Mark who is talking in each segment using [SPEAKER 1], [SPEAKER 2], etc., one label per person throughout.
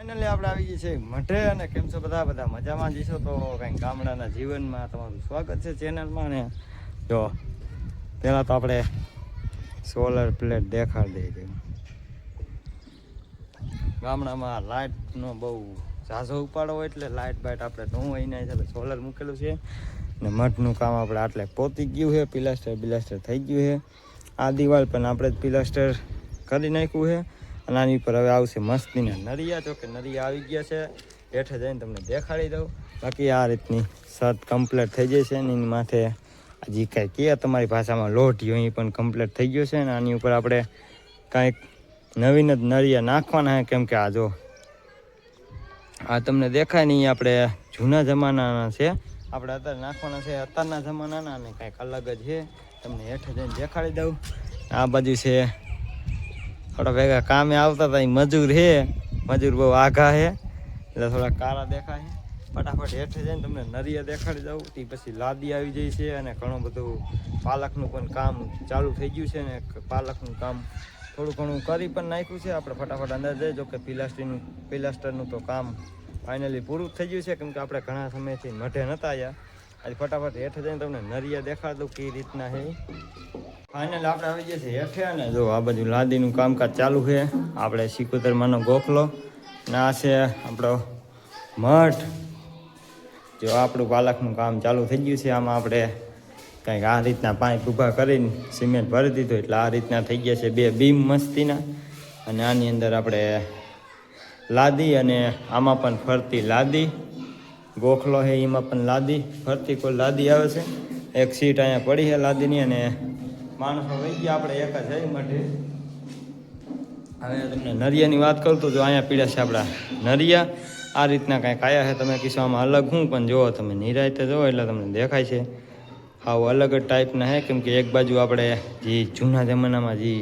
[SPEAKER 1] Finally આપણે આવી ગઈ છે મઢે અને કેમ છો બધા મજામાં જઈશો તો કંઈક ગામડાના જીવનમાં તમારું સ્વાગત છે ચેનલમાં. ને જો પહેલાં તો આપણે સોલર પ્લેટ દેખાડી દઈએ. ગામડામાં લાઇટનો બહુ ઝાઝો ઉપાડો હોય એટલે લાઇટ બાઇટ આપણે ન હોય ને એટલે સોલર મૂકેલું છે. ને મઢનું કામ આપણે આટલે પોતી ગયું છે, પિલાસ્ટર થઈ ગયું છે. આ દિવાલ પણ આપણે જ પિલાસ્ટર કરી નાખ્યું છે અને આની ઉપર હવે આવશે મસ્તીના નરિયા. જો કે નરિયા આવી ગયા છે, હેઠે જઈને તમને દેખાડી દઉં. બાકી આ રીતની શર્ટ કમ્પ્લીટ થઈ જશે ને એની માથે હજી કાંઈ કહે તમારી ભાષામાં લોઢિયો એ પણ કમ્પ્લીટ થઈ ગયો છે. ને આની ઉપર આપણે કાંઈક નવીન જ નરિયા નાખવાના છે, કેમ કે આ જો આ તમને દેખાય નહીં, આપણે જૂના જમાનાના છે. આપણે અત્યારે નાખવાના છે અત્યારના જમાનાના અને કાંઈક અલગ જ છે. તમને હેઠે જઈને દેખાડી દઉં. આ બાજુ છે થોડા ભેગા કામે આવતા હતા, મજૂર છે, મજૂર બહુ આઘા છે એટલે થોડા કાળા દેખાય છે. ફટાફટ હેઠે જઈને તમને નરિયા દેખાડી દઉં. તે પછી લાદી આવી જાય છે અને ઘણું બધું પાલકનું પણ કામ ચાલુ થઈ ગયું છે. ને પાલકનું કામ થોડું ઘણું કરી પણ નાખ્યું છે. આપણે ફટાફટ અંદર જઈ, જો કે પિલાસ્ટરનું તો કામ ફાઇનલી પૂરું થઈ ગયું છે, કેમ કે આપણે ઘણા સમયથી મઢે નહોતા આવ્યા. આજે ફટાફટ હેઠે જઈને તમને નરિયા દેખાડ દઉં કઈ રીતના છે. ફાઇનલ આપણે આવી ગયા છે હેઠે અને જો આ બાજુ લાદીનું કામકાજ ચાલુ છે. આપણે સિકોતરમાંનો ગોખલો ને આ છે આપણો મઠ. જો આપણું પાલકનું કામ ચાલુ થઈ ગયું છે. આમાં આપણે કંઈક આ રીતના પાઇપ ઊભા કરીને સિમેન્ટ ભરી દીધું એટલે આ રીતના થઈ ગયા છે બે બીમ મસ્તીના. અને આની અંદર આપણે લાદી અને આમાં પણ ફરતી લાદી ગોખલો છે, એમાં પણ લાદી ફરતી કોઈ લાદી આવે છે. એક સીટ અહીંયા પડી છે લાદીની અને માણસો વહી ગયા, આપણે એક જ જઈ માટે. હવે તમને નરિયાની વાત કરું તો જો અહીંયા પીડા છે આપણા નરિયા. આ રીતના કાંઈક આયા છે. તમે કિસ્સામાં અલગ હું પણ જુઓ, તમે નિરાયતે જુઓ એટલે તમને દેખાય છે. આવું અલગ જ ટાઈપના છે, કેમ કે એક બાજુ આપણે જે જૂના જમાનામાં જે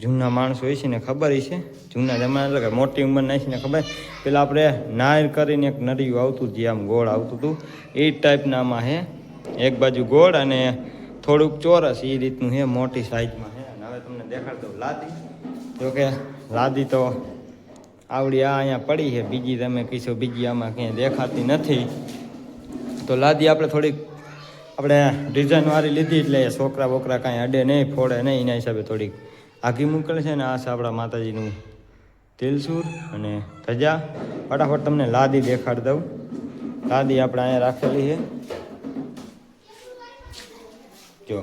[SPEAKER 1] જૂના માણસો હોય છે ને ખબર છે, જૂના જમાના એટલે કે મોટી ઉંમરના છે ને ખબર, પેલા આપણે નાયર કરીને એક નરિયું આવતું જે આમ ગોળ આવતું હતું એ જ ટાઈપના આમાં છે. એક બાજુ ગોળ અને થોડુંક ચોરસ એ રીતનું છે, મોટી સાઈઝમાં છે. અને હવે તમને દેખાડ દઉં લાદી. જોકે લાદી તો આવડી આ અહીંયા પડી છે, બીજી તમે કહીશો બીજી આમાં ક્યાંય દેખાતી નથી. તો લાદી આપણે થોડીક આપણે ડિઝાઇનવાળી લીધી એટલે છોકરા બોકરા કાંઈ અડે નહીં, ફોડે નહીં, એના હિસાબે થોડીક આઘી મૂકેલ છે. ને આ છે આપણા માતાજીનું તિલસુર અને ધજા. ફટાફટ તમને લાદી દેખાડી દઉં. લાદી આપણે અહીંયા રાખેલી છે. જો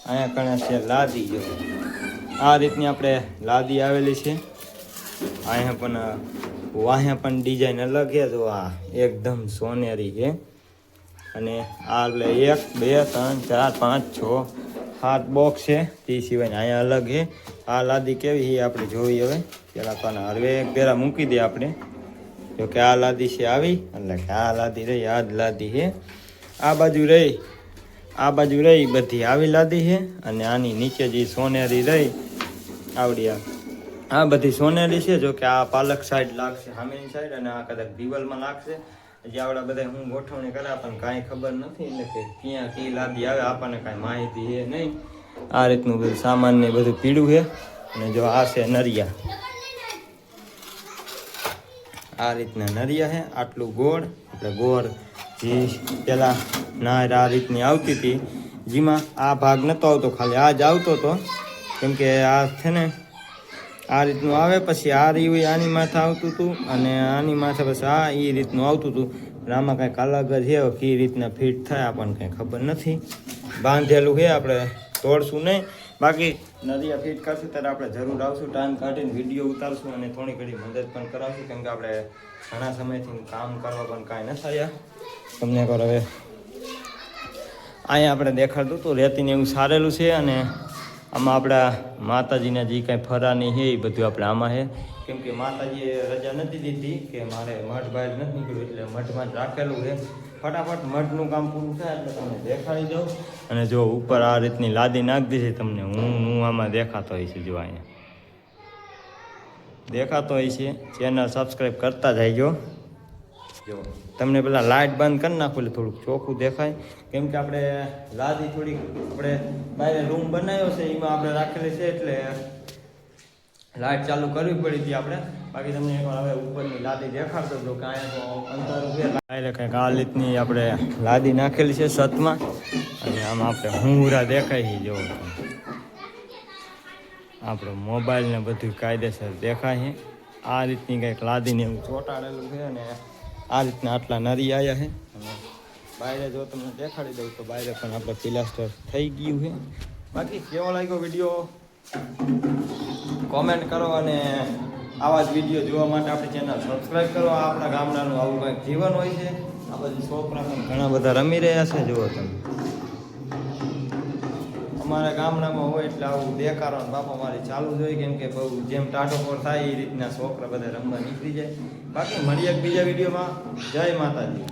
[SPEAKER 1] અહીંયા કણે છે લાદી. જો આ રીતની આપણે લાદી આવેલી છે. અહીંયા પણ ડિઝાઇન અલગ છે. જો આ એકદમ સોનેરી છે. અને આ એટલે 1 2 3 4 5 6 7 બોક્સ છે. તે સિવાય અહીંયા અલગ છે. આ લાદી કેવી છે આપણે જોઈ. હવે પહેલાં તો હરવે એક પેરા મૂકી દે આપણે. જોકે આ લાદી છે આવી, એટલે કે આ લાદી રહી, આ જ લાદી છે. આ બાજુ રહી બધી આવી લાદી છે. અને આની નીચે જે સોનેરી રહી આવડી આ બધી સોનેરી છે. જો કે આ પાલક સાઈડ લાગશે સામેની સાઈડ, અને આ કદાચ દિવાલમાં લાગશે. જે આવડા બધા હું ગોઠવણી કર્યા પણ કાંઈ ખબર નથી, એટલે કે ક્યાં કઈ લાદી આવે આપણને કાંઈ માહિતી છે નહીં. આ રીતનું બધું સામાન ને બધું પીળું છે. અને જો આ છે નરિયા, આ રીતના નરિયા છે. આટલું ગોળ એટલે ગોળ જે પેલા નાર આ રીતની આવતી હતી, જેમાં આ ભાગ નહોતો આવતો, ખાલી આ જ આવતો હતો. કેમ કે આ છે ને આ રીતનું આવે, પછી આ રીવું આની માથે આવતું હતું અને આની માથે પછી આ એ રીતનું આવતું હતું. આમાં કાંઈક અલગ જ છે, કઈ રીતના ફિટ થાય આપણને કંઈ ખબર નથી. બાંધેલું છે, આપણે તોડશું નહીં. બાકી નરિયા ફિટ કરશું ત્યારે આપણે જરૂર આવશું, ટાઈમ કાઢીને વિડીયો ઉતારશું અને થોડી ઘણી મદદ પણ કરાવશું. કેમ કે આપણે ઘણા સમયથી કામ કરવા પણ કાંઈ ન થયા. તમને એકવાર હવે અહીંયા આપણે દેખાડતું હતું રેતીને એવું સારેલું છે. અને આમાં આપણા માતાજીના જે કાંઈ ફરાની છે એ બધું આપણે આમાં છે. કેમ કે માતાજીએ રજા નથી દીધી કે મારે મઠ બહાર નથી નીકળ્યું, એટલે મઠમાં જ રાખેલું છે. ફટાફટ મઠનું કામ પૂરું થાય એટલે તમને દેખાડી દઉં. અને જો ઉપર આ રીતની લાદી નાખી દીધી તમને, હું આમાં દેખાતો હોય છે. જો અહીંયા દેખાતો હોય છે. ચેનલ સબસ્ક્રાઈબ કરતા જઈજો. જો તમને પેલા લાઇટ બંધ કરી નાખો એટલે થોડુંક ચોખ્ખું દેખાય. કેમ કે આપણે લાદી થોડીક આપણે બહાર રૂમ બનાવ્યો છે એમાં આપણે રાખેલી છે, એટલે લાઇટ ચાલુ કરવી પડી હતી આપણે. બાકી તમને એકવાર હવે ઉપરની લાદી દેખાડતો હતો કે અહીંયા તો અંધારું છે. એટલે કંઈક આ રીતની આપણે લાદી નાખેલી છે છતમાં અને આમાં આપણે હુંરા દેખાય છે. જો આપણો મોબાઈલ ને બધું કાયદેસર દેખાય છે. આ રીતની કંઈક લાદીને એવું ચોંટાડેલું છે અને આ રીતના આટલા નરી આવ્યા છે. અને બહાર જો તમને દેખાડી દઉં તો બહાર પણ આપણે પ્લાસ્ટર થઈ ગયું છે. બાકી કેવો લાગ્યો વિડીયો કોમેન્ટ કરો અને આવા જ વિડીયો જોવા માટે આપણી ચેનલ સબસ્ક્રાઈબ કરો. આપણા ગામડાનું આવું કંઈક જીવન હોય છે. આ બધી છોકરા પણ ઘણા બધા રમી રહ્યા છે. જુઓ તમે અમારા ગામડામાં હોય એટલે આવું દેખાડો બાપા મારી ચાલુ જ હોય. કેમ કે બહુ જેમ ટાટો પર થાય એ રીતના છોકરા બધા રમવા નીકળી જાય. બાકી મળીએ બીજા વિડીયોમાં. જય માતાજી.